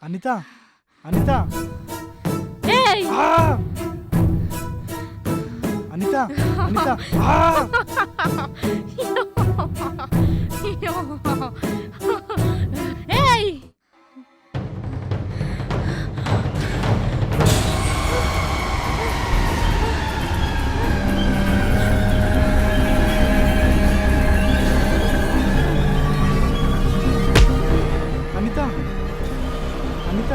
అనిత అనిత ఏయ్! ఆ! అనిత అనిత ఆ! ఏయ్! అనిత అనిత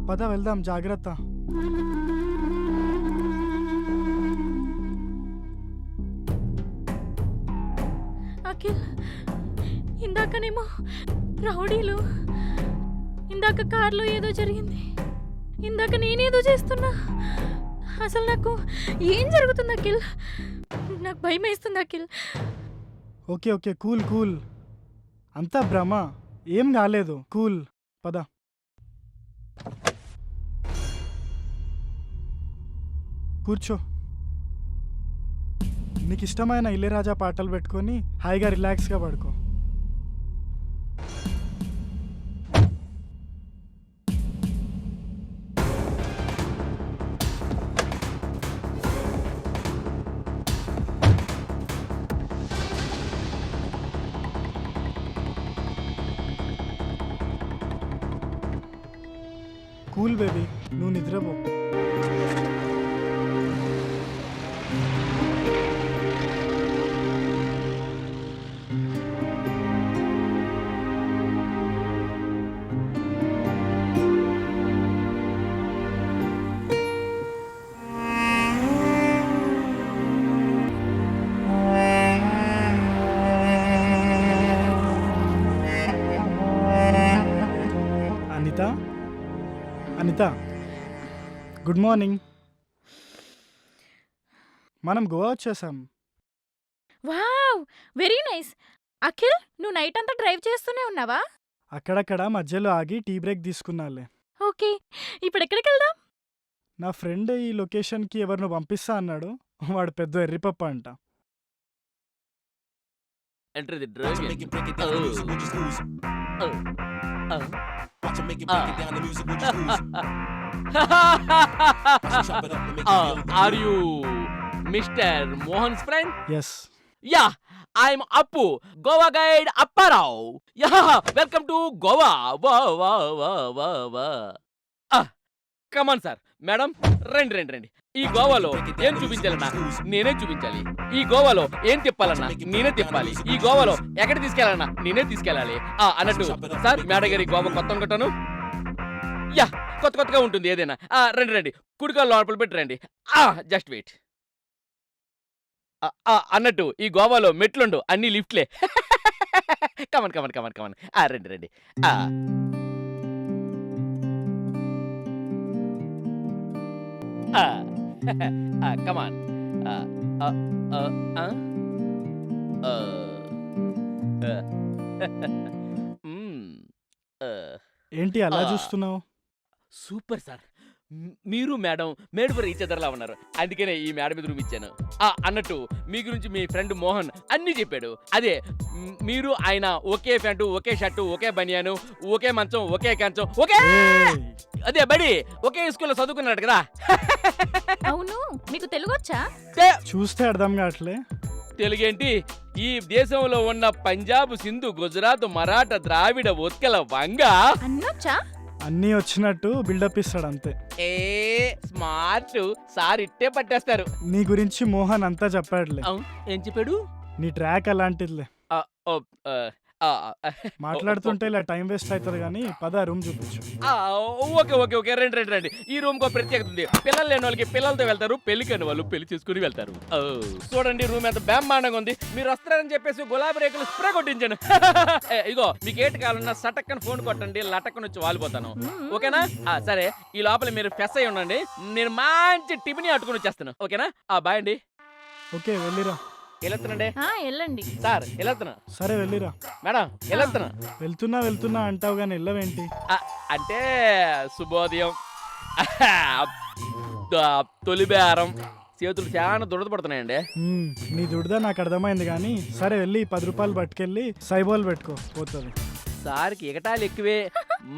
పద వెళ్దాం, జాగ్రత్త. అఖిల్, ఇందాకనేమో రౌడీలు, ఇందాక కార్లో ఏదో జరిగింది, ఇందాక నేనేదో చేస్తున్నా. అసలు నాకు ఏం జరుగుతుంది అఖిల్? నాకు భయం వేస్తుంది Akhil. Okay okay, cool cool, అంతా భ్రమ, ఏం కాలేదు, కూల్. పద. కూర్చో. నీకు ఇష్టమైన ఇళయరాజా పాటలు పెట్టుకొని హాయిగా రిలాక్స్గా పడుకో. కూల్ బేబీ, నువ్వు నిద్రపో. Anitha Anitha, good morning. మనం గోవా వచ్చేసాం. Wow, very nice. అఖిల్, నువ్వు నైట్ అంతా డ్రైవ్ చేస్తూనే ఉన్నావా? అక్కడక్కడ మధ్యలో ఆగి టీ బ్రేక్ తీసుకున్నాలే. ఓకే, ఇప్పుడు ఎక్కడికి వెళ్దాం? నా ఫ్రెండ్ ఈ లొకేషన్కి ఎవరినో పంపిస్తా అన్నాడు. వాడు పెద్ద ఎర్రిపప్ప అంట. Enter the drug. Watch it, make it break it down. The music will just lose. Watch it, make it break it down. The music will just lose. Watch it, chop it up and make it feel. Are you Mr. Mohan's friend? Yes. Yeah, I'm Appu, Goa guide Apparao. Yeah, welcome to Goa. Ah, come on, sir. Madam, రండి. ఈ గోవాలో ఏం చూపించాలన్నా నేనే చూపించాలి. ఈ గోవాలో ఏం తిప్పాలన్నా నేనే తిప్పాలి. ఈ గోవాలో ఎక్కడ తీసుకెళ్ళాలన్నా నేనే తీసుకెళ్ళాలి. అన్నట్టు సార్, మేడం గారి గోవా కొత్త అనుకుంటాను. యా, కొత్తగా ఉంటుంది ఏదైనా. రండి, కుడికాలు లోపల పెట్టి రండి. Just wait. అన్నట్టు ఈ గోవాలో మెట్లుండు, అన్ని లిఫ్ట్లే. కమన్. రండి. కమాన్. ఏంటి అలా చూస్తున్నావు? సూపర్ సార్, మీరు మేడం మేడ్ ఫర్ ఈచ్ అదర్లా ఉన్నారు. అందుకనే ఈ మేడ మీద రూమ్ ఇచ్చాను. అన్నట్టు మీ గురించి మీ ఫ్రెండ్ మోహన్ అన్నీ చెప్పాడు. అదే మీరు ఆయన ఒకే ప్యాంటు, ఒకే షర్టు, ఒకే బనియాను, ఒకే మంచం, ఒకే కంచం, ఒకే అదే బడి ఒకే స్కూల్లో చదువుకున్నాడు కదా. అవును, మీకు తెలుగు వచ్చా? చూస్తే అర్థం కావట్లే. తెలుగేంటి, ఈ దేశంలో ఉన్న పంజాబ్, సింధు, గుజరాత్, మరాఠా, ద్రావిడ, ఉత్కల, వంగ అన్నొచ్చా? అన్నీ వచ్చినట్టు బిల్డప్ ఇస్తాడు అంతే. స్మార్ట్ సార్, ఇట్టే పట్టేస్తారు. నీ గురించి మోహన్ అంతా చెప్పాడులే. ఏం చెప్పాడు? నీ ట్రాక్ అలాంటిదిలే. మాట్లాడుతుంటే ఇలా టైం వేస్ట్ అవుతుంది కానీ పద రూమ్ చూపించు. ఓకే, రండి. ఈ రూమ్ కో ప్రత్యేకత ఉంది. పిల్లలు లేని వాళ్ళకి పిల్లలతో వెళ్తారు, పెళ్లి కాని వాళ్ళు పెళ్లి చేసుకుని వెళ్తారు. చూడండి రూమ్ ఎంత బ్రహ్మాండంగా ఉంది. మీరు వస్తారని చెప్పేసి గులాబీ రేకులు స్ప్రే కొట్టించాను. ఇగో మీకు ఏటి కావాలన్నా సటక్కని ఫోన్ కొట్టండి, లటక్కని వచ్చి వాలిపోతాను. ఓకేనా? సరే, ఈ లోపల మీరు ఫ్రెష్ అయ్యి ఉండండి. నేను మంచి టిఫిన్ అట్టుకుని వచ్చేస్తాను. ఓకేనా? బాయ్ అండి. ఓకే, వెళ్ళిరా. వెళ్ళొస్తానండి వెళ్ళండి సార్, వెళ్ళొస్తున్నా. సరే వెళ్ళిరా. మేడం, వెళ్ళొస్తున్నా. వెళ్తున్నా అంటావు కానీ వెళ్ళవేంటి? అంటే శుభోదయం, తొలి బేరం, చేతులు చాలా దురద పడుతున్నాయండి. నీ దుడ్దా నాకు అర్థమైంది కానీ సరే వెళ్ళి 10 రూపాయలు పట్టుకెళ్ళి సైబోల్ పెట్టుకో పోతుంది. సార్కి ఎగటాలు ఎక్కువే.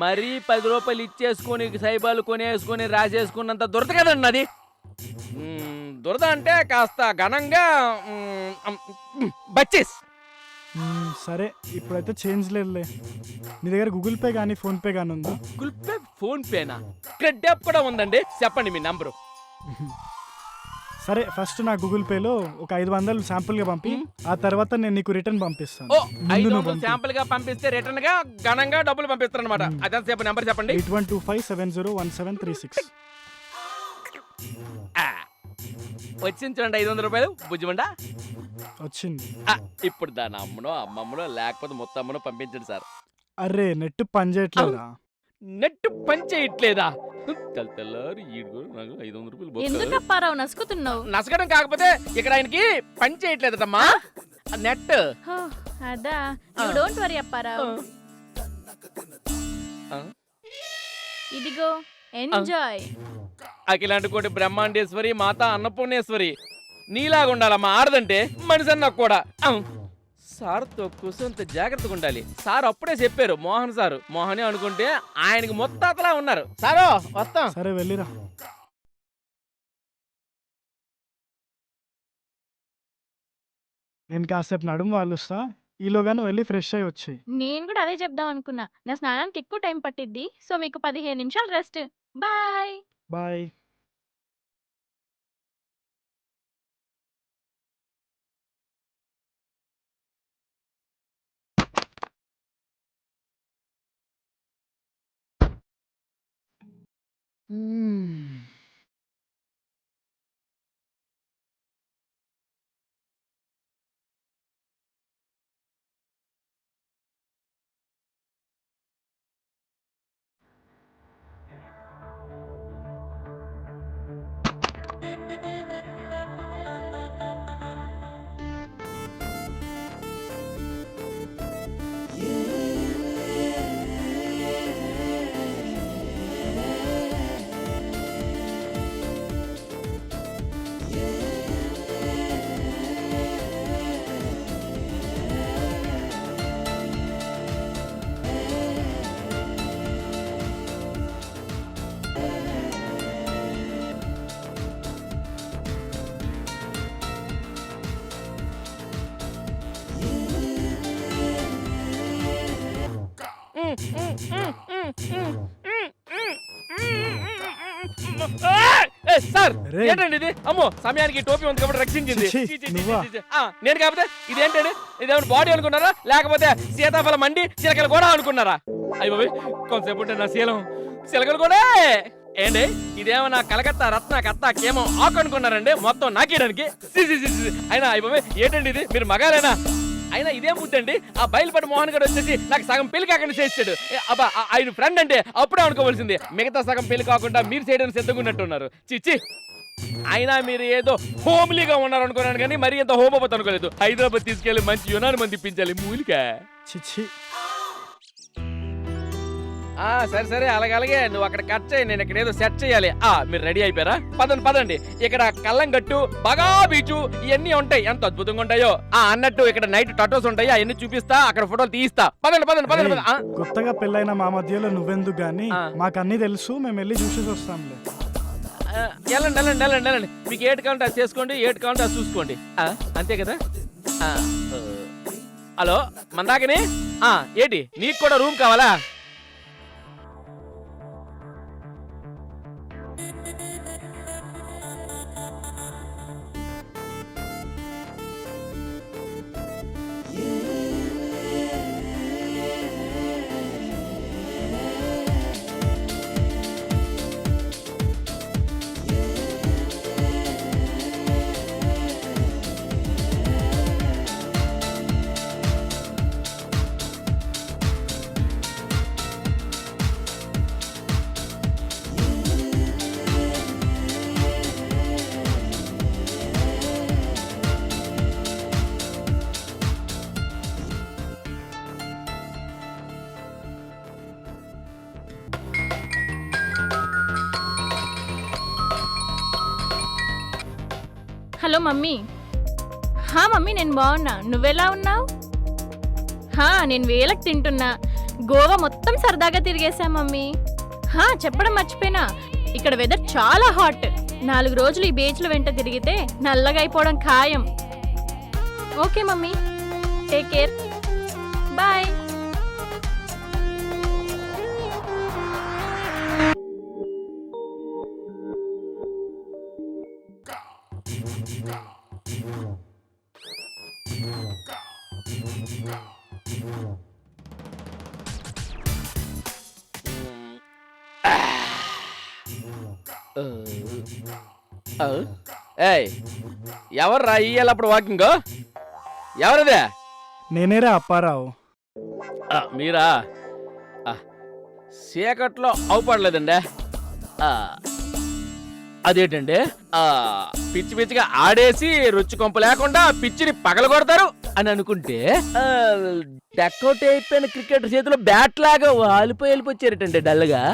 మరీ 10 రూపాయలు ఇచ్చేసుకొని సైబాలు కొనేసుకొని రాసేసుకున్నంత దురద కదండి అది. దురద అంటే కాస్త ఘనంగా బచ్చేస్. సరే ఇప్పుడైతే చేంజ్ లేదులే. నీ దగ్గర గూగుల్ పే కానీ ఫోన్ పే కానీ ఉందా? గూగుల్ పే ఫోన్ పేనా? క్రెడిట్ యాప్ కూడా ఉందండి. చెప్పండి మీ నంబరు. సరే ఫస్ట్ నా గూగుల్ పేలో ఒక 500 శాంపుల్ గా పంపి ఆ తర్వాత నేను నీకు రిటర్న్ పంపిస్తాను. ఓ 500 శాంపుల్ గా పంపిస్తే రిటర్న్ గా ఘనంగా డబ్బులు పంపిస్తారు అనమాట. అదే సేపు నెంబర్ చెప్పండి. 8125701736. వచ్చింది చూడండి 500 రూపాయలు బుజ్జిమండా వచ్చింది. ఇప్పుడు దాని అమ్మనో అమ్మమ్మనో లేకపోతే మొత్తం అమ్మనో పంపించండి సార్. అరే నెట్ పని చేయట్లేదా? నెట్ పని చేయట్లేదా? తెల్లారు ఈడు నాకు 500 రూపాయలు ఎందుకు అప్పారావు నసుకుతున్నావు? నసకడం కాకపోతే ఇక్కడ ఆయనకి పని చేయట్లేదమ్మా నెట్. హో, అదా యు డోంట్ వరీ అప్పారావు. ఇదిగో ఎంజాయ్. అఖిలాంటి కోటి బ్రహ్మాండేశ్వరి మాత అన్నపూర్ణేశ్వరి నీలాగా ఉండాలమ్మా ఆడదంటే మనిషి అన్న కూడా. సార్తో కూసంత జాగ్రత్తగా ఉండాలి. సార్ అప్పుడే చెప్పారు మోహన్ సారు. మోహనే అనుకుంటే ఆయనకి మొత్తాతలా ఉన్నారు. సారో వస్తాం. సరే వెళ్ళిరా. నేను కాసేపు నడుము వాళ్ళుస్తా. ఈలోగాను వెళ్ళి ఫ్రెష్ అయ్యి వచ్చాయి. నేను కూడా అదే చెప్దాం అనుకున్నా. నా స్నానానికి ఎక్కువ టైం పట్టిద్ది. సో మీకు 15 నిమిషాలు రెస్ట్. బాయ్. బాయ్. సార్ ఏంటండి ఇది? అమ్మో సమయానికి టోపీ ఉంది కాబట్టి రక్షించింది. నేను కాకపోతే ఇదేంటండి? ఇదేమన్నా బాడీ అనుకున్నారా లేకపోతే సీతాఫలం మండి చిలకలు కూడా అనుకున్నారా? అయ్యి కొంతసేపు ఉంటే నా శీలకలు కూడా ఏంటి? ఇదేమన్నా కలకత్తా రత్న కత్తా కేమో ఆకు అనుకున్నారండి మొత్తం నాకేయడానికి. అయినా అయిపోయి ఏంటండి ఇది? మీరు మగాలేనా? అయినా ఇదేం బుద్ధండి? ఆ బయలుపడి మోహన్ గారు వచ్చేసి నాకు సగం పెళ్లి కాకుండా చేసాడు. అబ్బా ఆయన ఫ్రెండ్ అంటే అప్పుడే అనుకోవాల్సింది. మిగతా సగం పెళ్లి కాకుండా మీరు చేయడానికి సిద్ధంగా ఉన్నట్టున్నారు. చిచ్చి అయినా మీరు ఏదో హోమ్లీగా ఉన్నారు అనుకున్నాను కానీ మరీ ఎంత హోమోపతి అనుకోలేదు. హైదరాబాద్ తీసుకెళ్లి మంచి యునాని మంది ఇప్పించాలి మూలిక. చిచ్చి సరే సరే అలాగే నువ్వు అక్కడ కట్ చేయి. నేను ఇక్కడ ఏదో సెట్ చేయాలి. మీరు రెడీ అయిపోయారా? పదండి. ఇక్కడ కల్లంగట్టు బగా బీచు ఇవన్నీ ఉంటాయి. ఎంత అద్భుతంగా ఉంటాయో. అన్నట్టు ఇక్కడ నైట్ టటోస్ ఉంటాయి. అవన్నీ చూపిస్తా. అక్కడ ఫోటోలు తీస్తా. పదండి. కొత్తగా పెళ్ళైన మా మధ్యలో నువ్వెందుకు గానీ మాకు అన్ని తెలుసు. మేము వెళ్ళి చూసేసి వస్తాంలే. వెళ్ళండి. మీకు ఏటు కావాలంటే అది చేసుకోండి, ఏటు కావాలంటే అది చూసుకోండి. అంతే కదా? హలో మందాకని ఏంటి నీకు కూడా రూమ్ కావాలా? Hello mummy. మమ్మీ నేను బాగున్నా, నువ్వెలా ఉన్నావు? నేను వేలకు తింటున్నా. గోవా మొత్తం సరదాగా తిరిగేశా మమ్మీ. చెప్పడం మర్చిపోయినా, ఇక్కడ వెదర్ చాలా హాట్. 4 రోజులు ఈ బీచ్ల వెంట తిరిగితే నల్లగా అయిపోవడం ఖాయం. Okay mummy, take care, bye. ఏయ్, ఎవర్రా ఇయ్యాలప్పుడు వాకింగ్? ఎవరిదే? నేనేరా అప్పారావు. మీరా? చీకట్లో అవుపడలేదండి. అదేంటండి, పిచ్చి పిచ్చిగా ఆడేసి రుచి కొంపు లేకుండా పిచ్చిని పగల కొడతారు అని అనుకుంటే డక్అవుట్ అయిపోయిన క్రికెటర్ చేతిలో బ్యాట్ లాగా వాలిపోయి వెళ్ళిపోయారటండి డల్గా.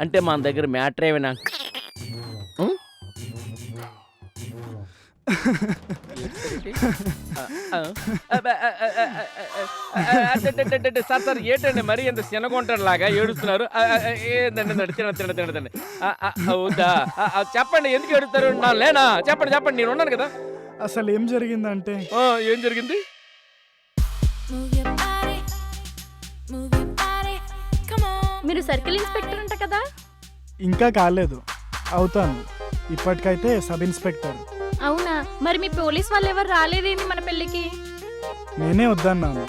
అంటే మన దగ్గర మ్యాటర్ ఏమైనా? సార్ ఏంటండి మరి ఎంత చిన్నగుంటాడు లాగా ఏడుస్తున్నారు? తినండి. అవుదా, చెప్పండి, ఎందుకు ఏడుస్తారు? నా లేనా? చెప్పండి, నేను ఉన్నాను కదా. అసలు ఏం జరిగిందంటే, ఏం జరిగింది? మీరు సర్కిల్ ఇన్స్పెక్టర్ అంట కదా? ఇంకా కాలేదు, అవుతాను. ఇప్పటికైతే సబ్ ఇన్స్పెక్టర్. అవునా? మరి మీ పోలీస్ వాళ్ళు ఎవరు రాలేదేంటి మన పెళ్ళికి? నేనే వద్దన్నాను.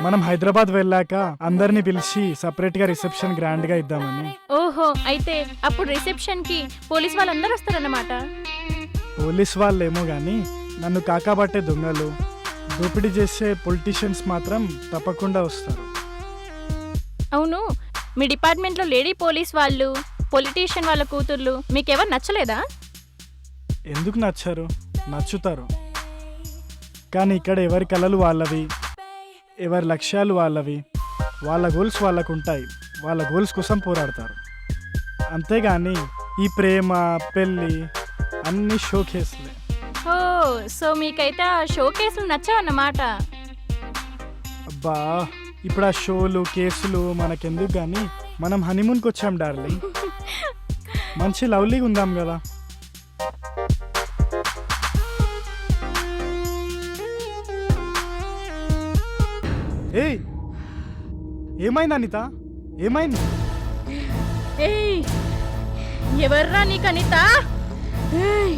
మనం హైదరాబాద్ వెళ్ళాక అందరినీ పిలిచి సపరేట్ గా రిసెప్షన్ గ్రాండ్ గా ఇద్దామని. ఓహో, అయితే అప్పుడు రిసెప్షన్ కి పోలీస్ వాళ్ళందరూ వస్తారన్నమాట. పోలీస్ వాళ్ళేమో గాని నన్ను కాకాబట్టే దొంగలు, దోపిడీ చేసే పొలిటీషియన్స్ మాత్రం తప్పకుండా వస్తారు. అవును, మీ డిపార్ట్మెంట్లో లేడీ పోలీస్ వాళ్ళు, పొలిటీషియన్ వాళ్ళ కూతుర్లు మీకెవరు నచ్చలేదా? ఎందుకు నచ్చారు? నచ్చుతారు. కానీ ఇక్కడ ఎవరి కళలు వాళ్ళవి, ఎవరి లక్ష్యాలు వాళ్ళవి, వాళ్ళ గోల్స్ వాళ్ళకు ఉంటాయి. వాళ్ళ గోల్స్ కోసం పోరాడతారు. అంతేగాని ఈ ప్రేమ, పెళ్ళి అన్ని షో కేసులే. ఓ, సో మీకైతే ఆ షో కేసులు నచ్చావన్నమాట. అబ్బా, ఇప్పుడు ఆ షోలు కేసులు మనకెందుకు కానీ మనం హనీమూన్కి వచ్చాం డార్లింగ్. మంచి లవ్లీగా ఉందాం కదా. ఏయ్, ఏమైంది అనిత? ఏమైంది? ఏయ్, ఎవర్రా నీకు అనిత? ఏయ్,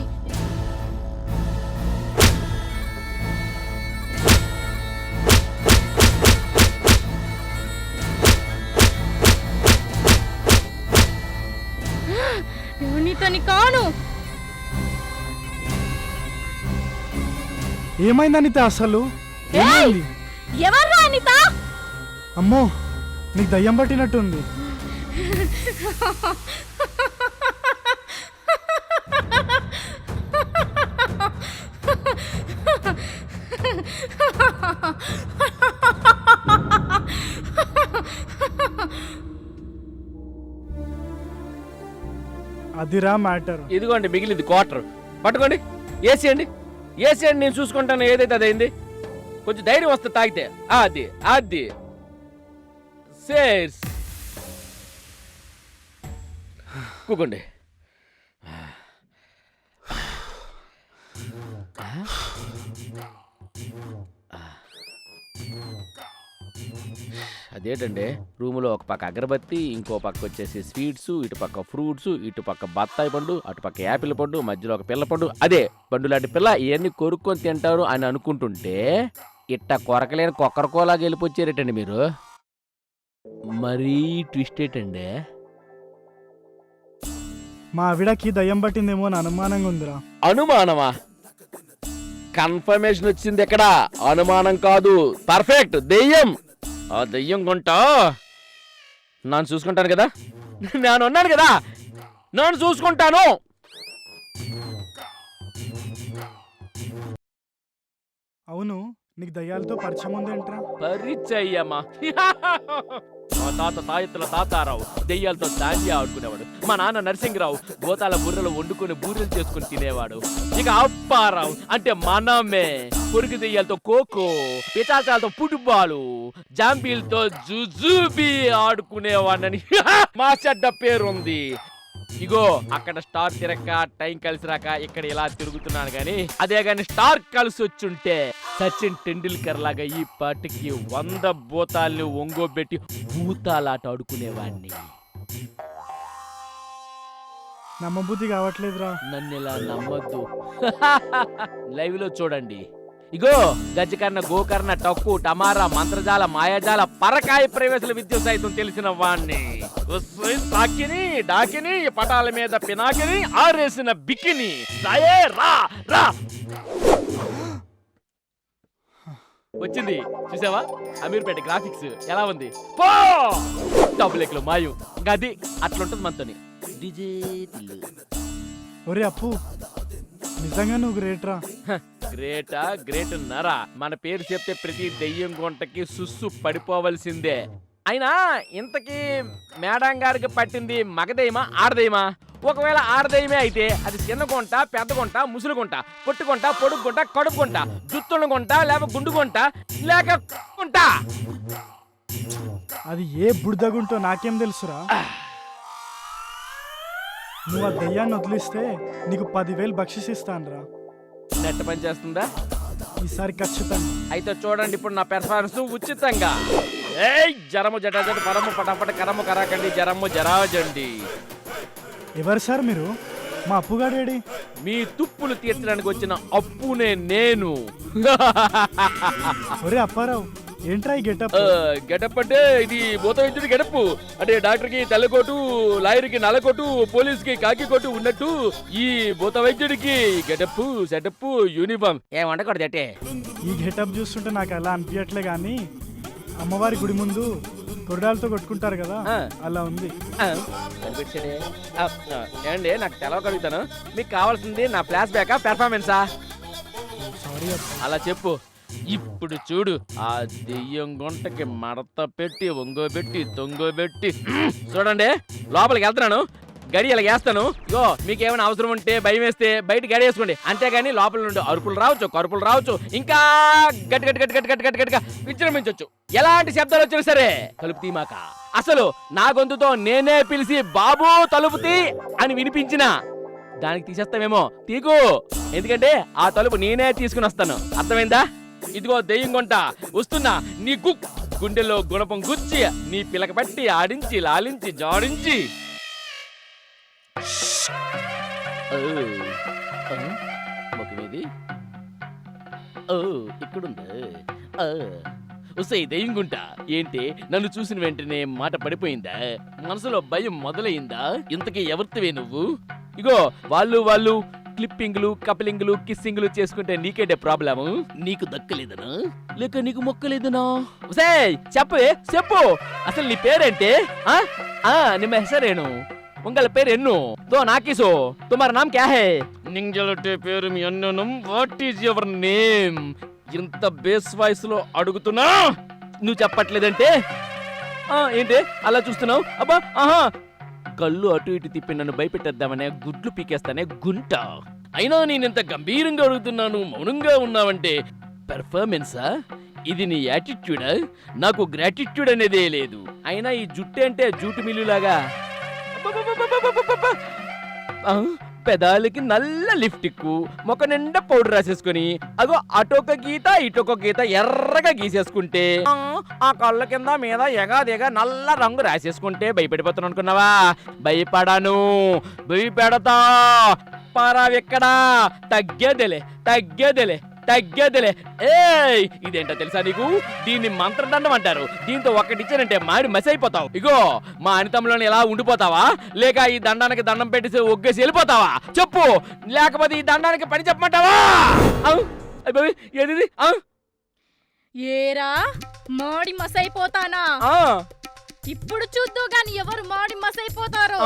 అనితని కాను. ఏమైంది అనిత అసలు? ఏమైంది? ఎవర్రా అనిత? అమ్మో, నీకు దయ్యం పట్టినట్టుంది. అదిరా మ్యాటర్. ఇదిగోండి మిగిలింది క్వార్టర్. పట్టుకోండి, ఏసేయండి, నేను చూసుకుంటాను. ఏదైతే అదైంది. కొంచెం ధైర్యం వస్తే తాగితే. అది సేర్స్ కూకోండి. అదేంటండి, రూములో ఒక పక్క అగరబత్తి, ఇంకో పక్క వచ్చేసి స్వీట్స్, ఇటు పక్క ఫ్రూట్స్, ఇటు పక్క బత్తాయి పండు, అటు పక్క యాపిల్ పండు, మధ్యలో ఒక పిల్ల పండు, అదే పండు లాంటి పిల్ల. ఇవన్నీ కొరుక్కొని తింటారు అని అనుకుంటుంటే ఇట్ట కొరకలేని కొక్కరకోలాగా వెళ్ళిపోచ్చారేటండి మీరు. మరీ ట్విస్ట్ ఏంటండి? మా ఆవిడకి దయ్యం పట్టిందేమో అని అనుమానంగా ఉందిరా. అనుమానమా? కన్ఫర్మేషన్ వచ్చింది ఎక్కడ? అనుమానం కాదు, పర్ఫెక్ట్ దెయ్యం. ఆ దెయ్యం కొంటా నన్ను చూసుకుంటాను కదా. నేను ఉన్నాను కదా, నన్ను చూసుకుంటాను. అవును, నీకు దయ్యాలతో పరిచయం ఉందేంట్రా? పరిచయమా? మా తాత తాయెత్తుల తాతారావు దెయ్యాలతో దాండియా ఆడుకునేవాడు. మా నాన్న నరసింహరావు గోతాల బుర్రలు వండుకొని బూరెలు చేసుకుని తినేవాడు. ఇక అప్పారావు అంటే మనమే పొరుగు దెయ్యాలతో ఖోఖో, పిచాచాలతో ఫుట్బాలు, జాంబీలతో జుజుబీ ఆడుకునేవాడని మా చెడ్డ పేరుంది. ఇగో అక్కడ స్టార్ తిరక్క టైం కలిసి రాక ఇక్కడ ఇలా తిరుగుతున్నాను గాని, అదే గాని స్టార్ కలిసి వచ్చుంటే సచిన్ టెండూల్కర్ లాగా ఈ పాటికి 100 భూతాల్ని ఒంగోబెట్టి భూతాలాట ఆడుకునేవాడిని. నమ్మబుద్ధి కావట్లేదురా. నన్ను ఇలా నమ్మద్దు. లైవ్ లో చూడండి. ఇగో గజకర్ణ, గోకర్ణ, టక్కు, టమారా, మంత్రజాల, మాయాజాల, పరకాయ ప్రవేశల విద్య సైతం తెలిసిన వాణ్ణి. తాకిని డాకిని పటాల మీద పినాకిని ఆరేసిన బికిని రా రా వచ్చింది. చూసావా అమీర్పేట గ్రాఫిక్స్ ఎలా ఉంది? పో డబ్బులెక్కలు మాయు గది అట్లుంటది మనతోని. ఒరే అప్పు, నిజంగా నువ్వు గ్రేట్రా. గ్రేట్ నరా. మన పేరు చెప్తే ప్రతి దెయ్యం గుంటకి సుస్సు పడిపోవలసిందే. అయినా ఇంతకీ మేడం గారికి పట్టింది మగదయ్యమా ఆడదయ్యమా? ఒకవేళ ఆడదయ్యమే అయితే అది చిన్న గుంట, పెద్ద గుంట, ముసులు గుంట, పొట్టు గుంట, పొడుగు గుంట, కడుపు గుంట, జుత్తున్న గుంట, లేక గుండు గుంట, లేక గుంట. అది ఏ బుడిదగుంటో నాకేం తెలుసురా. నువ్వు ఆ దయ్యాన్ని వదిలిస్తే నీకు 10,000 బక్షిస్ ఇస్తానురా. నెట్ పని చేస్తుందా? ఈసారి ఖచ్చితంగా. అయితే చూడండి ఇప్పుడు నా పెర్ఫార్మెన్స్ ఉచితంగా. ఏయ్ జరము జటాజట పరము పటపట కరము కరాకండి జరము జరాజండి. ఎవరు సార్ మీరు? మా అప్పుగాడేడి? మీ తుప్పులు తీర్చడానికి వచ్చిన అప్పునే నేను. ఒరే అప్పారావు, ఏంట్రా ఈ గెటప్? గెటప్ అంటే ఇది భూత వైద్యుడి గెటప్. అంటే డాక్టర్ కి తెల్లకోటు, లాయర్ కి నల్లకోటు, పోలీస్ కి కాకి కోటు ఉన్నట్టు ఈ భూత వైద్యుడికి గెటప్, సెటప్, యూనిఫామ్ ఏం వండకూడదు. అంటే ఈ గెటప్ చూస్తుంటే నాకు అలా అనిపించట్లే గానీ అమ్మవారి గుడి ముందు కొరడాలతో కొట్టుకుంటారు కదా, అలా ఉంది. ఏమండి నాకు తెలవగలుగుతాను. మీకు కావాల్సింది నా ఫ్లాష్ బ్యాకా పెర్ఫార్మెన్సా? సారీ. అలా చెప్పు. ఇప్పుడు చూడు ఆ దెయ్యం గుంటకి మడత పెట్టి ఒంగోబెట్టి తొంగోబెట్టి చూడండి. లోపలికి వెళ్తున్నాను, గడి ఇలా వేస్తాను. యో మీకేమైనా అవసరం ఉంటే భయం వేస్తే బయట గడి వేసుకోండి. అంతేగాని లోపల నుండి అరుపులు రావచ్చు, కరుపులు రావచ్చు, ఇంకా గట్టి గట్టి గట్టి గట్టి గట్టి గట్టి గట్టిగా విజృంభించవచ్చు. ఎలాంటి శబ్దాలు వచ్చినా సరే తలుపు తీమాక. అసలు నా గొంతుతో నేనే పిలిచి బాబు తలుపు తీ అని వినిపించిన దానికి తీసేస్తామేమో. తీకు, ఎందుకంటే ఆ తలుపు నేనే తీసుకుని వస్తాను. అర్థమైందా? ఇదిగో దెయ్యం గుంట వస్తున్నా. నీ గుండెల్లో గుణపం గుచ్చి నీ పిలక పట్టి ఆడించి లాలించి జాడించి. ఒకవేది ఇక్కడుంది. వస్తే దెయ్యం గుంట ఏంటి నన్ను చూసిన వెంటనే మాట పడిపోయిందా? మనసులో భయం మొదలైందా? ఇంతకీ ఎవరితోవే నువ్వు? ఇగో వాళ్ళు క్లిప్పింగ్లు, కప్లింగ్లు, కిస్సింగ్లు చేసుకుంటే నీకేంటే ప్రాబ్లము? నీకు దక్కలేదనా లేక నీకు మొక్కలేదనా? చెప్పే చెప్పు, అసలు నీ పేరేంటి? నిమ్మ హెసరేను, ఉంగల పేరు ఎన్ను తో నాకిసో, తుమార్ నామ్ క్యా హై? నింజలటే పేరు మీ అన్ననం. What is your name? ఇంత బేస్ వాయిస్ లో అడుగుతున్నా నువ్వు చెప్పట్లేదంటే ఏంటి అలా చూస్తున్నావు? అబ్బా ఆహా, కళ్ళు అటు ఇటు తిప్పి నన్ను భయపెట్టేద్దామనే గుడ్లు పీకేస్తానే గుంట. అయినా నేనింత గంభీరంగా అడుగుతున్నాను, మౌనంగా ఉన్నావంటే పెర్ఫార్మెన్సా? ఇది నీ యాటిట్యూడా? నాకు గ్రాటిట్యూడ్ అనేదే లేదు. అయినా ఈ జుట్టు అంటే జూటు మిల్లులాగా పెదాలకి నల్ల లిప్టిక్, మొక్క నిండా పౌడర్ రాసేసుకుని అగో అటొక గీత ఇటొక గీత ఎర్రగా గీసేసుకుంటే ఆ కళ్ళ కింద మీద ఎగాదిగా నల్ల రంగు రాసేసుకుంటే భయపడిపోతాను అనుకున్నావా? భయపడాను, భయపెడతా. పరావెక్కడా? తగ్గేదేలే తగ్గేదేలే తగ్గేదేలే. ఏయ్ ఇదేంటో తెలుసా నీకు? దీన్ని మంత్రదండం అంటారు. దీంతో ఒక్కటిచ్చానంటే మాడి మసి అయిపోతావు. ఇగో మా అనితంలోని ఎలా ఉండిపోతావా, లేక ఈ దండానికి దండం పెట్టేసి ఒగ్గేసి వెళ్ళిపోతావా? చెప్పు, లేకపోతే ఈ దండానికి పని చెప్పమంటావా? ఏది ఏరా మాడి మసైపోతానా? ఇప్పుడు చూద్దు గాని ఎవరు మాడి మసైపోతారో.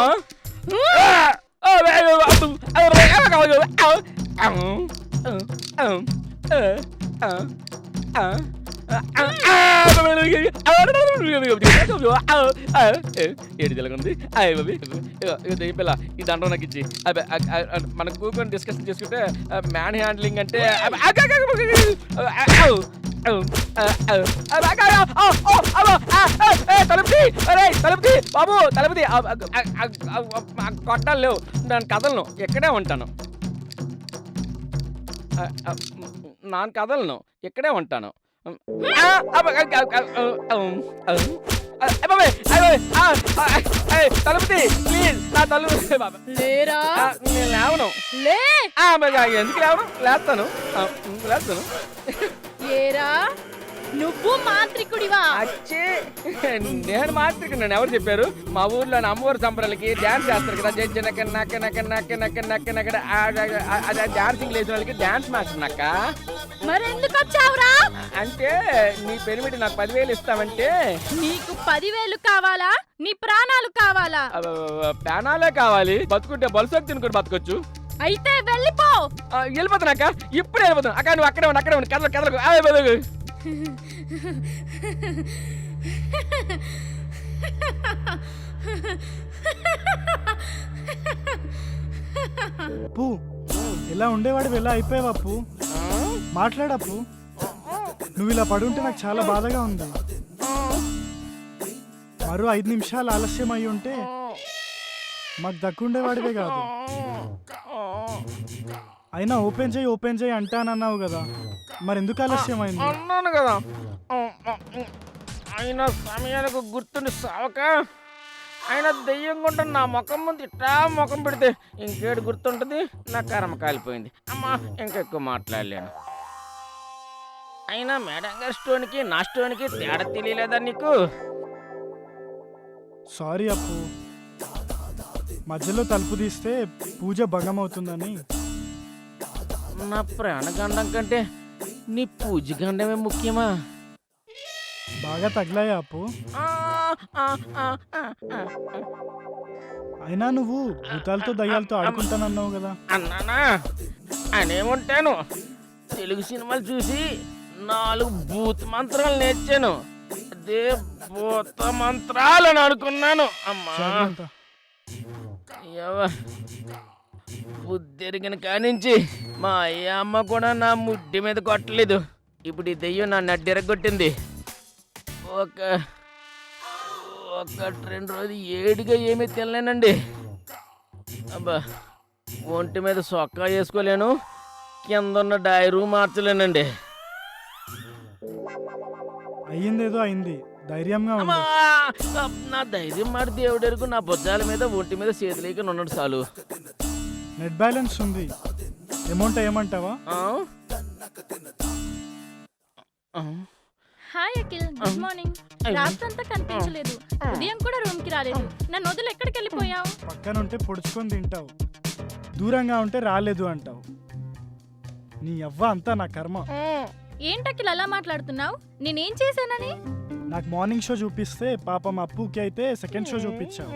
ఏడు తెలగొంది పిల్ల ఈ దండం నాకు ఇచ్చి మనం కూకొని డిస్కషన్ చేసుకుంటే మ్యాన్ హ్యాండ్లింగ్ అంటే తలుపుతి బాబు తలుపుతి కొట్టాలు లేవు నేను కదలను ఎక్కడే ఉంటాను నాన్న కదలను ఇక్కడే ఉంటాను తలుపుతి ప్లీజ్ నా తలుపు లేరా నేను లేవను లే ఎందుకు లేవను లేస్తాను లేస్తాను ఏరా నువ్వు మాంత్రికుడివా అచ్చే నేను మాత్రం నన్ను ఎవరు చెప్పారు మా ఊర్లో అమ్మవారి సంబరాలకి డ్యాన్స్ చేస్తారు కదా జడ్జి నక్క డాన్సింగ్ లేచిన వాళ్ళకి డ్యాన్స్ మాస్టర్ నక్క మరెందుకు వచ్చావురా అంటే నీ పెరిమిటి నాకు 10,000 ఇస్తామంటే నీకు 10,000 కావాలా నీ ప్రాణాలు కావాలా ప్రాణాలే కావాలి బతుకుంటే బలుసోకి తినుకొని బతకొచ్చు అయితే వెళ్ళిపో వెళ్ళిపోతున్నాక ఇప్పుడు వెళ్ళిపోతాను అక్కడ నువ్వు అక్కడే ఉండి కదలు కదలకు అప్పు ఇలా ఉండేవాడు ఎలా అయిపోయావు అప్పు మాట్లాడప్పు నువ్వు ఇలా పడుంటే నాకు చాలా బాధగా ఉంది మరో 5 నిమిషాలు ఆలస్యం అయి ఉంటే మాకు దక్కుండేవాడివే కాదు అయినా ఓపెన్ చేయి అంటానన్నావు కదా మరి ఎందుకు ఆలస్యం అయింది అన్నాను కదా అయినా సమయానికి గుర్తుండి సావక ఆయన దెయ్యం కొంటే నా ముఖం ముందు ఇట్టా ముఖం పెడితే ఇంకేడు గుర్తుంటుంది నా కర్మ కాలిపోయింది అమ్మా ఇంకెక్కువ మాట్లాడలేను అయినా మేడం గారి స్టోన్కి నా స్టోన్కి తేడా తెలియలేదా నీకు సారీ అప్పు మధ్యలో తలుపు తీస్తే పూజ భంగం అవుతుందని నా ప్రాణగండం కంటే నీ పూజ గండమే ముఖ్యమా బాగా తగిలాయా అప్పు అయినా నువ్వు భూతాలతో దయ్యాలతో ఆడుకుంటానన్నావు కదా అన్నానా అనేముంటాను తెలుగు సినిమాలు చూసి 4 భూత మంత్రాలు నేర్చాను అదే భూత మంత్రాలు అని అనుకున్నాను అమ్మా జాగ్రత్త. బుద్ధిరిగిన కానించి మా అమ్మ కూడా నా ముడ్డి మీద కొట్టలేదు ఇప్పుడు ఈ దెయ్యం నా నడ్డెరగొట్టింది ఒక 2 రోజులు ఏడిగా ఏమీ తినలేనండి అబ్బా ఒంటి మీద సొక్కా వేసుకోలేను కింద ఉన్న డైరు మార్చలేనండి అయ్యిందేదో అయింది ధైర్యంగా ఉంది అమ్మా! నా ధైర్యం మాట దేవుడెరుగు నా భుజాల మీద ఒంటి మీద చేతులేక ఉన్నాడు చాలు నెట్ బ్యాలెన్స్ ఉంది అమౌంట్ ఏమంటావా ఆ? ఆ? హాయ్ అఖిల్ గుడ్ మార్నింగ్ రాత్రంతా కనిపించలేదు ఉదయం కూడా రూమ్ కి రాలేదు నన్ను వదిలి ఎక్కడికి వెళ్ళిపోయావు పక్కనుంటే పొడుచుకొని తింటావు దూరంగా ఉంటే రాలేదు అంటావు నీ అవ్వ అంతా నా కర్మ ఏంటి అఖిల్ అలా మాట్లాడుతున్నావు నేనేం చేశానని నాకు మార్నింగ్ షో చూపిస్తే పాపం అప్పుకి అయితే సెకండ్ షో చూపించావు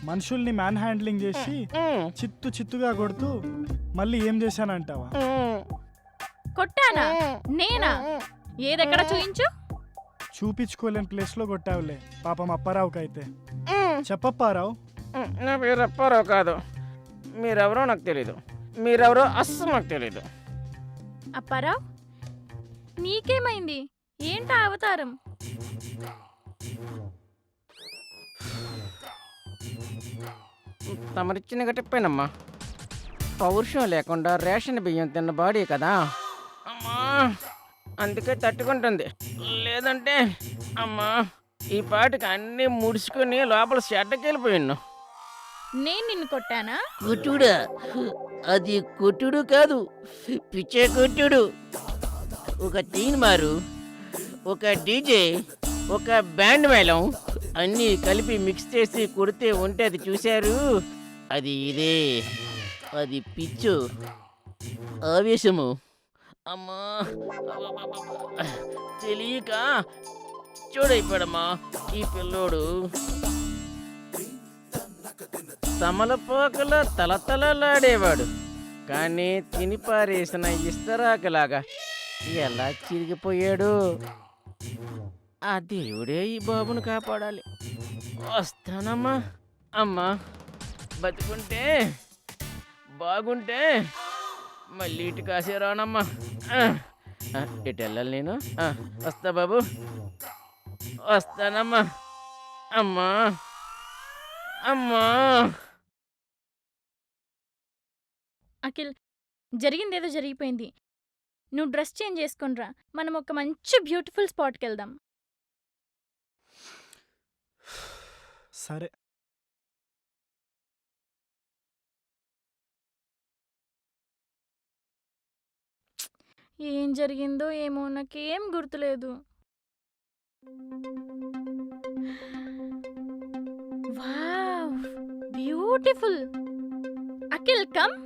మనుషుల్ని మ్యాన్ హ్యాండ్లింగ్ చేసి చిత్తుగా కొడుతూ మళ్ళీ ఏం చేశానంటావా కొట్టానా నేనా ఏదెక్కడ చూయించు చూపించుకోలేని ప్లేస్ లో కొట్టావులే పాపం అప్పారావుకి అయితే చెప్పప్పారావు నా పేరు అప్పారావు కాదు మీరెవరో నాకు తెలీదు మీరెవరో అస్సలు నాకు తెలీదు అప్పారావు నీకేమైంది ఏంటా అవతారం తమరిచ్చిన గట్టిపోయినమ్మా పౌరుషం లేకుండా రేషన్ బియ్యం తిన్న బాడీ కదా అమ్మా అందుకే తట్టుకుంటుంది లేదంటే అమ్మా ఈ పాటికి అన్నీ ముడుచుకొని లోపల షెడ్డకి వెళ్ళిపోయిను నేను నిన్ను కొట్టానా కొట్టుడా అది కొట్టుడు కాదు పిచ్చే కొట్టుడు ఒక తీన్ మారు ఒక డీజే ఒక బ్యాండ్ మేళం అన్నీ కలిపి మిక్స్ చేసి కొడితే ఉంటే అది చూశారు అది ఇదే అది పిచ్చు ఆవేశము అమ్మా తెలియక చూడైపోయాడమ్మా ఈ పిల్లోడు తమలపాకుల తలతలలాడేవాడు కానీ తిని పారేసిన ఇస్తరాకులాగా ఎలా చిరిగిపోయాడు? ఆ దేవుడే ఈ బాబును కాపాడాలి. వస్తానమ్మా. అమ్మా బతుకుంటే బాగుంటే మళ్ళీ ఇటు కాసే రానమ్మా. ఇటు వెళ్ళాలి నేను. వస్తా బాబు, వస్తానమ్మా. అమ్మా అమ్మా. అఖిల్, జరిగిందేదో జరిగిపోయింది. నువ్వు డ్రెస్ చేంజ్ చేసుకునిరా, మనం ఒక మంచి బ్యూటిఫుల్ స్పాట్కి వెళ్దాం. సరే. ఏం జరిగిందో ఏమో నాకేం గుర్తులేదు. Wow, beautiful. Akhil come.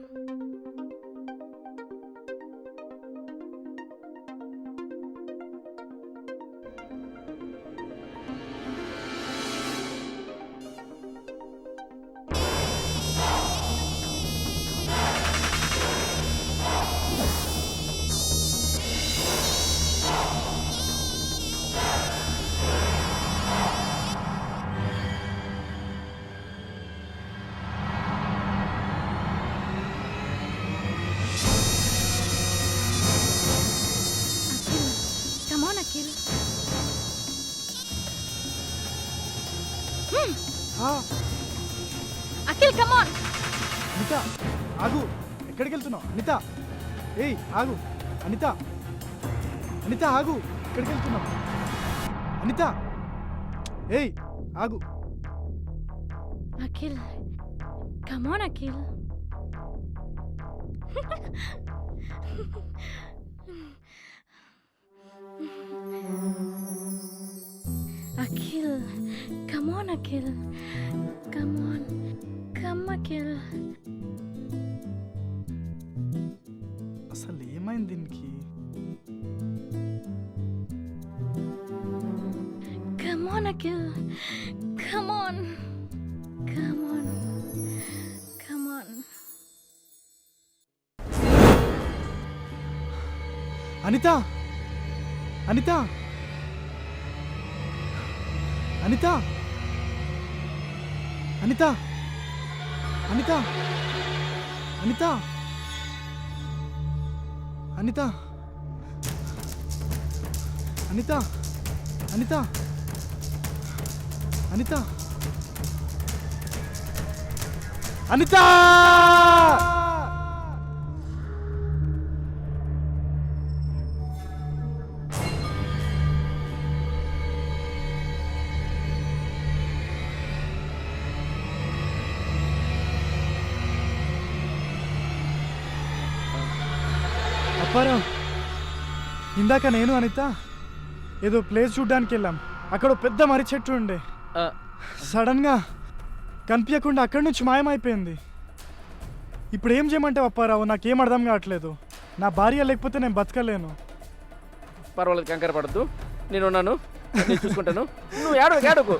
Come on, Akhil. Akhil, come on. Anitha ఆగు, ఎక్కడికి వెళ్తున్నావు? అనిత, ఏయ్ ఆగు. అనిత, అనిత ఆగు, ఎక్కడికి వెళ్తున్నావు? అనిత, ఏయ్ ఆగు. Akhil, come on, Akhil. Akhil, come on, Akhil. Come on, come, Akhil. అసలు ఏమైంది దీనికి? Come on, Akhil. Come on. Come on. Come on. Anitha, Anitha, Anitha, Anitha, Anitha, Anitha, Anitha, Anitha, Anitha, Anitha, Anitha. Apparao, ఇందాక నేను అనిత ఏదో ప్లేస్ చూడ్డానికి వెళ్ళాం. అక్కడ ఓ పెద్ద మర్రి చెట్టు ఉండే. సడన్గా కనిపించకుండా అక్కడి నుంచి మాయమైపోయింది. ఇప్పుడు ఏం చేయమంటావు అప్పారావు? నాకేం అర్థం కావట్లేదు. నా భార్య లేకపోతే నేను బతకలేను. పర్వాలేదు, కంగారు పడద్దు, నేను ఉన్నాను, నేను చూసుకుంటాను. నువ్వు ఏడవకు.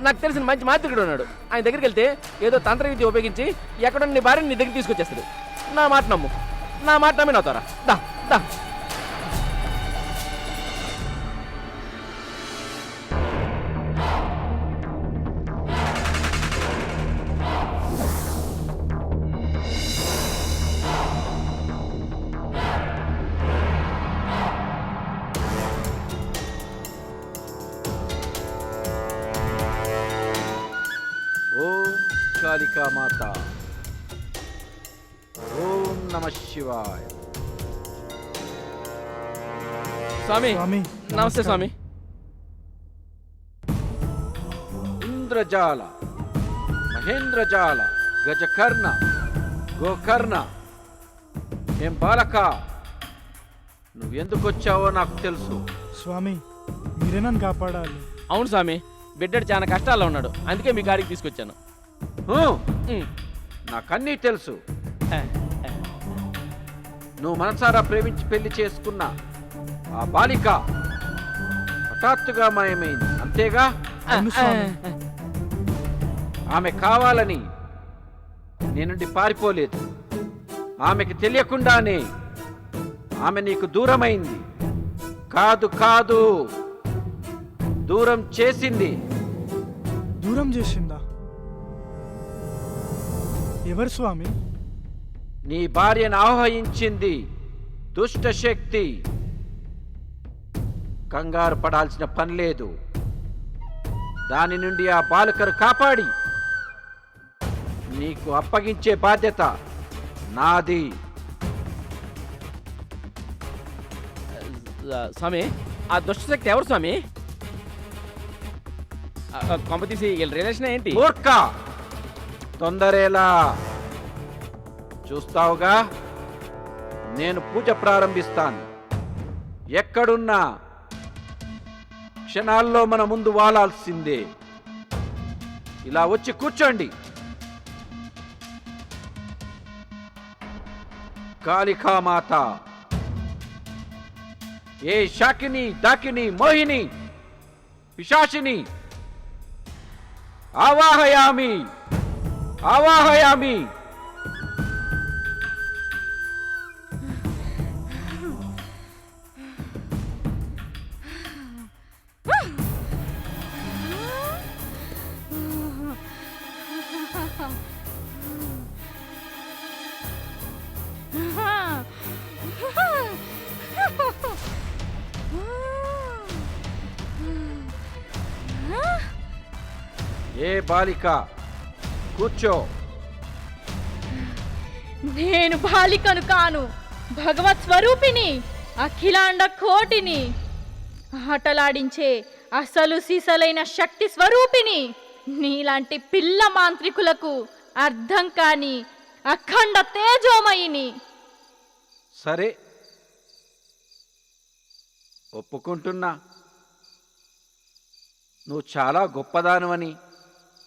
నాకు తెలిసిన మంచి మాంత్రికుడు ఉన్నాడు. ఆయన దగ్గరికి వెళ్తే ఏదో తంత్ర విద్య ఉపయోగించి ఎక్కడ నీ భార్యని నీ దగ్గరికి తీసుకొచ్చేస్తాడు. నా మాట నమ్ము, నా మాట నమ్మి నవ్వుతారా? దా దా. ఓం కాళికా మాత, ఓం నమ శివాయ. స్వామి, స్వామి, నమస్తే స్వామి. ఇంద్రజాల, మహేంద్రజాల, గజకర్ణ, గోకర్ణ. ఏం బాలక, నువ్వెందుకు వచ్చావో నాకు తెలుసు. స్వామి, మీరే నన్ను కాపాడాలి. అవును స్వామి, బిడ్డడు చాలా కష్టాల్లో ఉన్నాడు, అందుకే మీ గాడికి తీసుకొచ్చాను. నాకన్నీ తెలుసు. నువ్వు మనసారా ప్రేమించి పెళ్లి చేసుకున్న ఆ బాలిక హఠాత్తుగా మాయమైంది, అంతేగా? అవును స్వామి. ఆమె కావాలని నీ నుండి పారిపోలేదు. ఆమెకి తెలియకుండానే ఆమె నీకు దూరమైంది. కాదు కాదు, దూరం చేసింది. దూరం చేసిందా? ఎవరు స్వామి? నీ భార్యను ఆహ్వానించింది దుష్ట శక్తి. కంగారు పడాల్సిన పని లేదు. దాని నుండి ఆ బాలికను కాపాడి నీకు అప్పగించే బాధ్యత నాది. స్వామి, ఆ దుష్టశక్తి ఎవరు స్వామి? కొంపతీసి వీళ్ళ రిలేషన్ ఏంటి? మూర్ఖ, తొందరేలా? చూస్తావుగా, నేను పూజ ప్రారంభిస్తాను. ఎక్కడున్నా క్షణాల్లో మన ముందు వాలాల్సిందే. ఇలా వచ్చి కూర్చోండి. కాళికామాత, ఏ శాకిని, దాకిని, మోహిని, పిశాచిని ఆవాహయామి, ఆవాహయామి. ఏ బాలిక, కూర్చో. నేను బాలికను కాను, భగవత్ స్వరూపిని, అఖిలాండ కోటిని, ఆటలాడించే అసలు సిసలైన శక్తి స్వరూపిని. నీలాంటి పిల్ల మాంత్రికులకు అర్థం కాని అఖండ తేజోమయిని. సరే, ఒప్పుకుంటున్నా. నువ్వు చాలా గొప్పదానవని.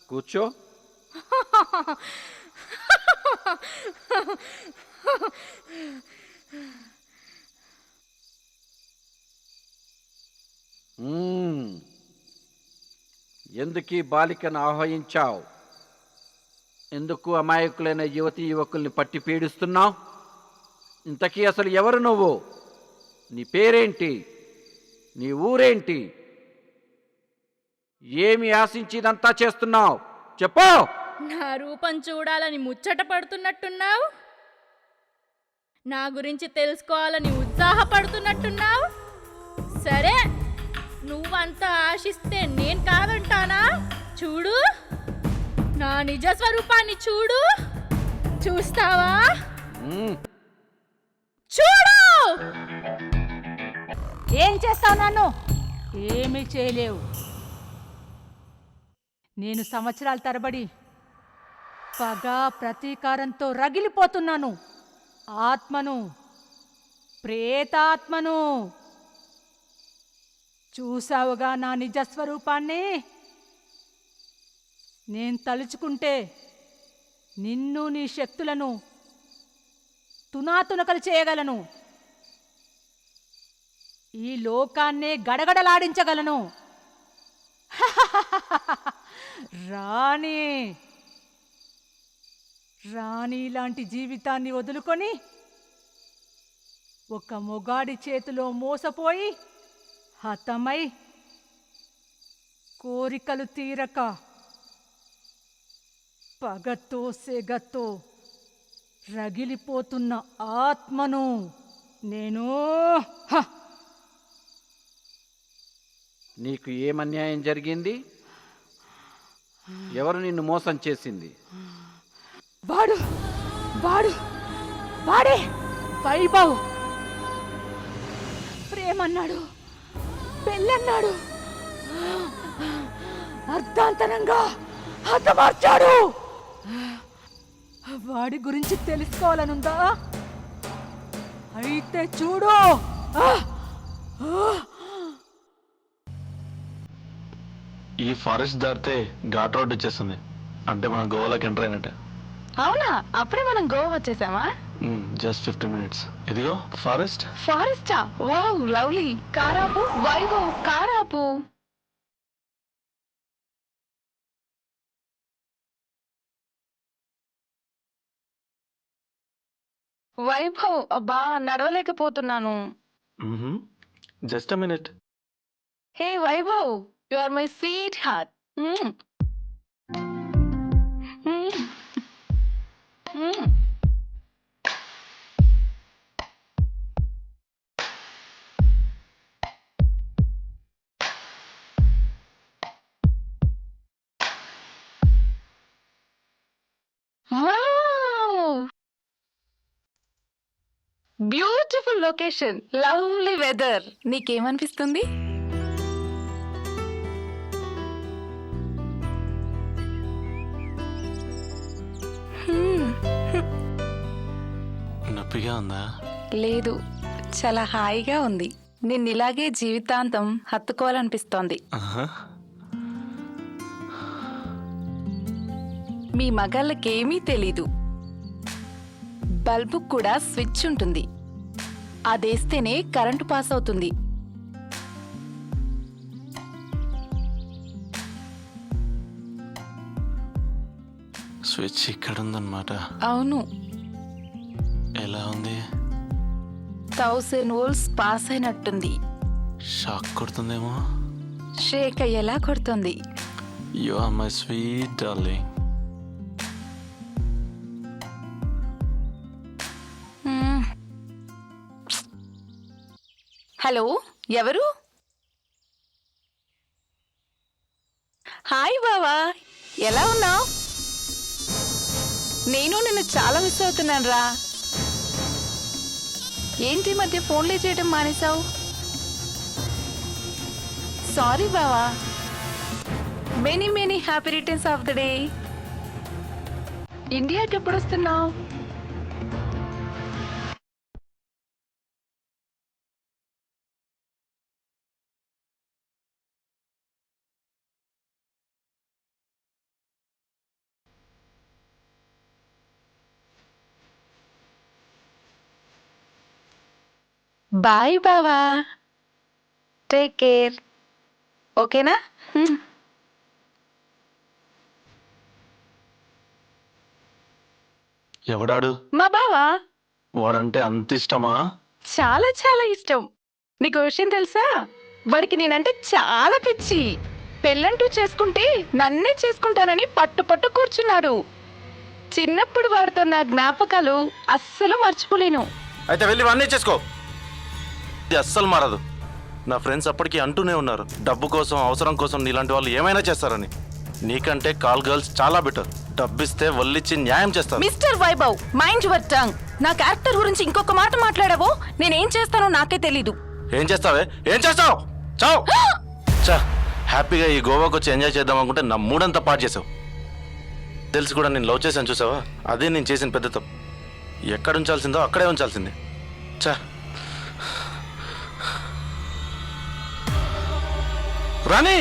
కూర్చో. ఎందుకు ఈ బాలికను ఆహ్వానించావు? ఎందుకు అమాయకులైన యువతి యువకుల్ని పట్టి పీడిస్తున్నావు? ఇంతకీ అసలు ఎవరు నువ్వు? నీ పేరేంటి? నీ ఊరేంటి? ఏమి ఆశించి ఇదంతా చేస్తున్నావు? చెప్పు. నా రూపం చూడాలని ముచ్చట పడుతున్నట్టున్నావు, నా గురించి తెలుసుకోవాలని ఉత్సాహపడుతున్నట్టున్నావు. సరే, నువ్వంతా ఆశిస్తే నేను కాదంటానా? చూడు, నా నిజ స్వరూపాన్ని చూడు. చూస్తావా? చూడు. ఏం చేస్తావు? నన్ను ఏమీ చేయలేవు. నేను సంవత్సరాల తరబడి పగ ప్రతీకారంతో రగిలిపోతున్నాను. ఆత్మను, ప్రేతాత్మను. చూసావుగా నా నిజస్వరూపాన్ని. నేను తలుచుకుంటే నిన్ను, నీ శక్తులను తునాతునకలు చేయగలను. ఈ లోకాన్నే గడగడలాడించగలను. రాణి, రాణి లాంటి జీవితాన్ని వదులుకొని ఒక మొగాడి చేతిలో మోసపోయి హతమై కోరికలు తీరక పగతో సెగతో రగిలిపోతున్న ఆత్మను నేను. నీకు ఏమన్యాయం జరిగింది? ఎవరు నిన్ను మోసం చేసింది? వాడు వాడు వాడే వైభవ్. ప్రేమన్నాడు, పెళ్ళన్నాడు, అర్ధాంతరంగా హతమార్చాడు. వాడి గురించి తెలుసుకోవాలనుందా? అయితే చూడు. ఈ ఫారెస్ట్ దాటితే ఘాట్ రోడ్ వచ్చేస్తుంది. అంటే మనం గోవాలోకి ఎంటర్ అయినట్టే. అవునా? అప్పుడే మనం గోవా వచ్చేసామా? Just 15 minutes. ఇదిగో ఫారెస్ట్. ఫారెస్టా? Wow, lovely. కారాపు వైభవ్, కారాపు. వైభవ్ అబ్బా నడవలేకపోతున్నాను. Just a minute. Hey Vaibhav, you are my sweetheart. Beautiful location, lovely weather. నీకేమనిపిస్తుంది? నొప్పిగా ఉందా? లేదు, చాలా హాయిగా ఉంది. నిన్నిలాగే జీవితాంతం హత్తుకోవాలనిపిస్తోంది. మీ మగాళ్ళకేమీ తెలీదు. బల్బు కూడా స్విచ్ ఉంటుంది, అదేస్తేనే కరెంటు పాస్ అవుతుంది. స్విచ్ ఇక్కడ ఉందన్నమాట. అవును, ఎలా ఉంది? 1000 వోల్ట్స్ పాస్ అయినట్టుంది. షాక్ కొడుతుందేమో. షేక్ అయ్యేలా కొడుతుంది. You are my sweet darling. Hello, ఎవరు? హాయ్ బావా, ఎలా ఉన్నావు? నేను నిన్ను చాలా మిస్ అవుతున్నాను రా. ఏంటి మధ్య ఫోన్లే చేయడం మానేశావు? సారీ బావా. Many many happy returns of the day. ఇండియాకి ఎప్పుడు వస్తున్నావు? బాయ్ బావా, టేక్ కేర్. ఓకేనా? ఎవడాడు? మా బావా. వాడంటే అంత ఇష్టమా? చాలా చాలా ఇష్టం. నీకు విషయం తెలుసా? వాడికి నేనంటే చాలా పిచ్చి. పెళ్ళంటూ చేసుకుంటే నన్నే చేసుకుంటానని పట్టు కూర్చున్నాడు. చిన్నప్పుడు వాడితో నా జ్ఞాపకాలు అస్సలు మర్చిపోలేను. అయితే వెళ్ళి వాడినే చేసుకో. ఇది అస్సలు మారదు. నా ఫ్రెండ్స్ అప్పటికీ అంటూనే ఉన్నారు, డబ్బు కోసం అవసరం కోసం నీలాంటి వాళ్ళు ఏమైనా చేస్తారని. నీకంటే కాల్ గర్ల్స్ చాలా బెటర్. డబ్బిస్తే వల్లిచ్చి న్యాయం చేస్తారు. Mister Vaibhav, mind your tongue. నా క్యారెక్టర్ గురించి ఇంకొక మాట మాట్లాడావో నేనేం చేస్తానో నాకే తెలీదు. ఏం చేస్తావే? ఏం చేస్తావు? చావు. చా, హ్యాపీగా ఈ గోవాకు వచ్చి ఎంజాయ్ చేద్దాం అనుకుంటే నా మూడంతా పాటు చేసావు. తెలిసి కూడా నేను లవ్ చేశాను చూసావా? అదే నేను చేసిన పెద్ద తప్పు. ఎక్కడ ఉంచాల్సిందో అక్కడే ఉంచాల్సిందే. చా, రాణి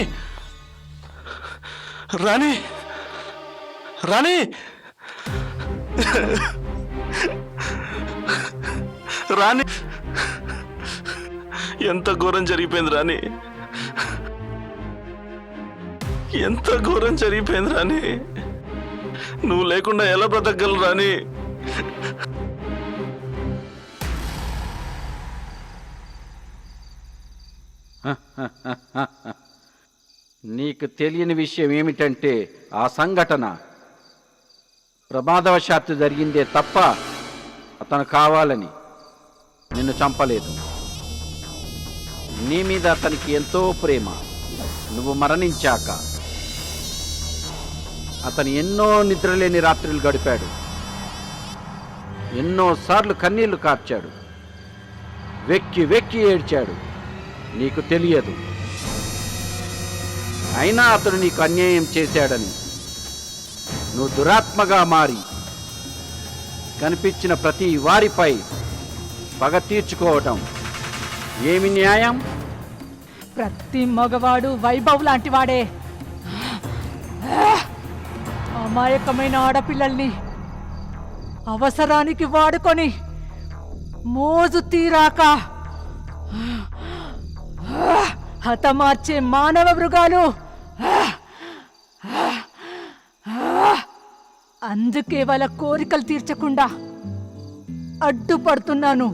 రాణి రాణి రాణి, ఎంత ఘోరం జరిగిపోయింది రాణి, ఎంత ఘోరం జరిగిపోయింది రాణి. నువ్వు లేకుండా ఎలా బ్రతకగలరు రాణి? నీకు తెలియని విషయం ఏమిటంటే ఆ సంఘటన ప్రమాదవశాత్తు జరిగిందే తప్ప అతను కావాలని నిన్ను చంపలేదు. నీ మీద అతనికి ఎంతో ప్రేమ. నువ్వు మరణించాక అతను ఎన్నో నిద్రలేని రాత్రులు గడిపాడు. ఎన్నోసార్లు కన్నీళ్లు కార్చాడు. వెక్కి వెక్కి ఏడ్చాడు. నీకు తెలియదు. అయినా అతను నీకు అన్యాయం చేశాడని నువ్వు దురాత్మగా మారి కనిపించిన ప్రతి వారిపై పగ తీర్చుకోవటం ఏమి న్యాయం? ప్రతి మగవాడు వైభవ్ లాంటి వాడే. అమాయకమైన ఆడపిల్లల్ని అవసరానికి వాడుకొని మోజు తీరాక హతమార్చే మానవ మృగాలు. అందుకే వాళ్ళ కోరికలు తీర్చకుండా అడ్డుపడుతున్నాను.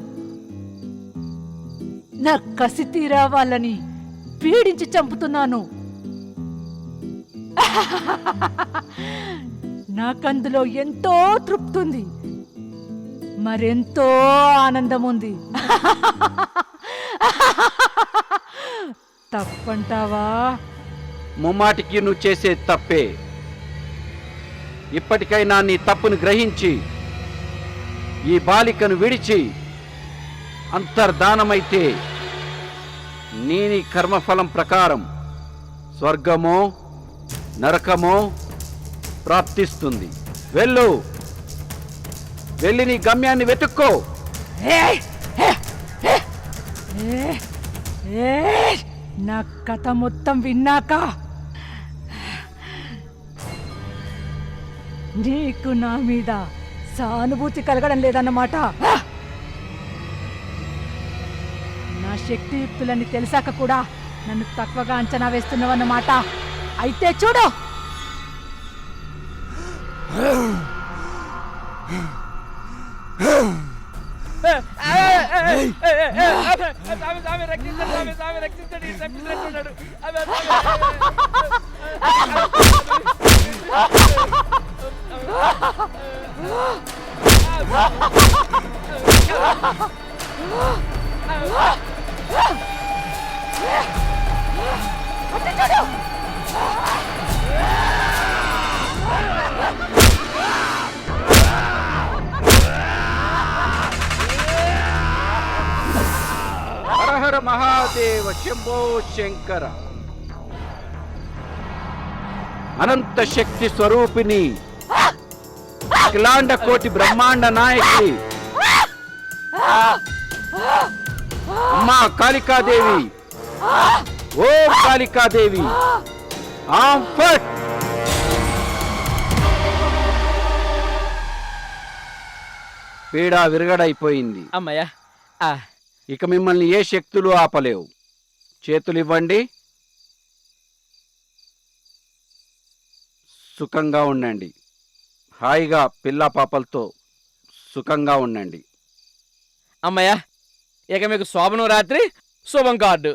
నా కసి తీరా వాళ్ళని పీడించి చంపుతున్నాను. నాకందులో ఎంతో తృప్తుంది, మరెంతో ఆనందం ఉంది. తప్పంటావా? ముమ్మాటికి నువ్వు చేసే తప్పే. ఇప్పటికైనా నీ తప్పును గ్రహించి ఈ బాలికను విడిచి అంతర్ధానమైతే నీ కర్మఫలం ప్రకారం స్వర్గమో నరకమో ప్రాప్తిస్తుంది. వెళ్ళు, వెళ్ళి నీ గమ్యాన్ని వెతుక్కో. నా కథ మొత్తం విన్నాక నీకు నా మీద సానుభూతి కలగడం లేదన్నమాట. నా శక్తియుక్తులని తెలిసాక కూడా నన్ను తక్కువగా అంచనా వేస్తున్నావన్నమాట. అయితే చూడు. హర హర మహాదేవ శంభో శంకర. అనంత శక్తి స్వరూపిణి, అఖిలాండ కోటి బ్రహ్మాండ నాయకి అమ్మా కాళికాదేవి, ఓ కాళికాదేవి, ఆం ఫట్. పీడ విరగడైపోయింది. అమ్మయ్యా. ఇక మిమ్మల్ని ఏ శక్తులు ఆపలేవు. చేతులు ఇవ్వండి. సుఖంగా ఉండండి. హాయిగా పిల్ల పాపలతో సుఖంగా ఉండండి. అమ్మయ్యా, ఇక మీకు శోభనం రాత్రి శుభం కార్డు.